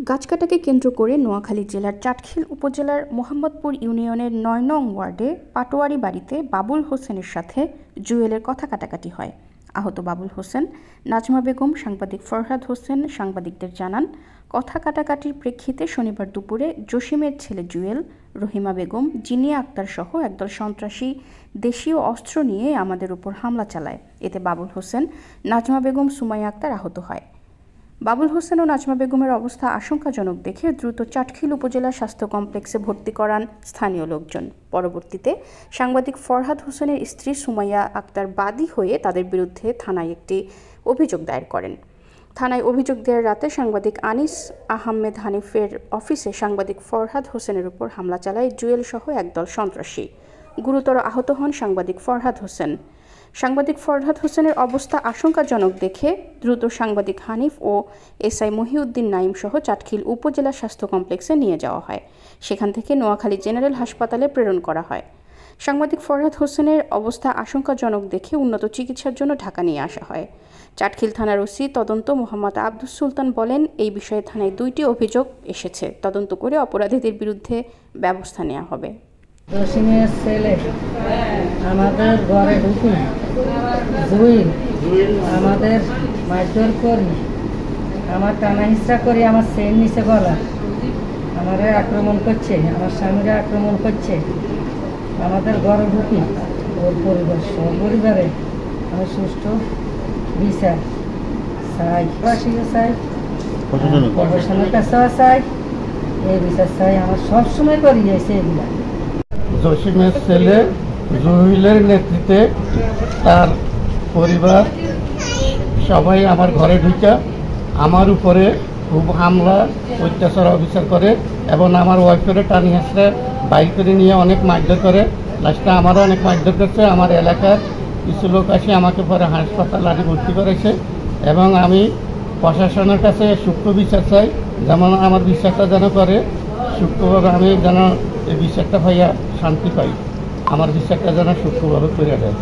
গাছকাটাকে কেন্দ্র করে নোয়াখালী জেলার চাটখিল উপজেলার মোহাম্মদপুর ইউনিয়নের ৯ নং ওয়ার্ডে পাটোয়ারি বাড়িতে বাবুল হোসেনের সাথে জুয়েলের কথা কাটাকাটি হয়। আহত বাবুল হোসেন, নাজমা বেগম, সাংবাদিক ফরহাদ হোসেন সাংবাদিকদের জানান, কথা কাটাকাটির প্রেক্ষিতে শনিবার দুপুরে জসিমের ছেলে জুয়েল, রহিমা বেগম, জিনিয়া আক্তার সহ একদল সন্ত্রাসী দেশীয় অস্ত্র নিয়ে আমাদের উপর হামলা চালায়। এতে বাবুল হোসেন, নাজমা বেগম, সুমাইয়া আক্তার আহত হয়। বাবুল হোসেন ও নাজমা বেগমের অবস্থা আশঙ্কাজনক দেখে দ্রুত চাটখিল উপজেলা স্বাস্থ্য কমপ্লেক্সে ভর্তি করান স্থানীয় লোকজন। পরবর্তীতে সাংবাদিক ফরহাদ হোসেনের স্ত্রী সুমাইয়া আক্তার বাদী হয়ে তাদের বিরুদ্ধে থানায় একটি অভিযোগ দায়ের করেন। থানায় অভিযোগ দেওয়ার রাতে সাংবাদিক আনিস আহমেদ হানিফের অফিসে সাংবাদিক ফরহাদ হোসেনের উপর হামলা চালায় জুয়েল সহ একদল সন্ত্রাসী। গুরুতর আহত হন সাংবাদিক ফরহাদ হোসেন। সাংবাদিক ফরহাদ হোসেনের অবস্থা আশঙ্কাজনক দেখে দ্রুত সাংবাদিক হানিফ ও এসআই মহিউদ্দিন নাইম সহ চাটখিল উপজেলা স্বাস্থ্য কমপ্লেক্সে নিয়ে যাওয়া হয়। সেখান থেকে নোয়াখালী জেনারেল হাসপাতালে প্রেরণ করা হয়। সাংবাদিক ফরহাদ হোসেনের অবস্থা আশঙ্কাজনক দেখে উন্নত চিকিৎসার জন্য ঢাকা নিয়ে আসা হয়। চাটখিল থানার ওসি তদন্ত মোহাম্মদ আব্দুস সুলতান বলেন, এই বিষয়ে থানায় 2টি অভিযোগ এসেছে। তদন্ত করে অপরাধীদের বিরুদ্ধে ব্যবস্থা নেওয়া হবে। জসিমের ছেলে আমাদের ঘরে ঢুকি জুইল আমাদের মারধর করি, আমার টানা হিসা করি, আমার চেন নিচে গলা, আমারে আক্রমণ করছে, আমার স্বামীরা আক্রমণ করছে। আমাদের ঘরে ঢুকি ওর পরিবার সপরিবারে আমি সুষ্ঠু বিচার চাই, বাসিও চাই, প্রশাসনের কাছেও চাই, এই বিচার চাই। আমার সবসময় করি যাইছে এগুলা। জসিমের ছেলে জুহিলের নেতৃত্বে তার পরিবার সবাই আমার ঘরে ঢুকে আমার উপরে খুব হামলা অত্যাচার অবিচার করে এবং আমার ওয়াইফের টানি হাসড়ে বাইক করে নিয়ে অনেক মারধর করে। লাস্টে আমারও অনেক মারধর করছে। আমার এলাকার কিছু লোক আসে আমাকে পরে হাসপাতাল আনি ভর্তি করেছে এবং আমি প্রশাসনের কাছে সূক্ষ্ম বিচার চাই, যেমন আমার বিচারটা যেন করে সূক্ষ্মভাবে, আমি যেন এই বিচারটা ভাইয়া শান্তি পাই, আমার বিচারটা যেন সূক্ষ্মভাবে করে দেয়।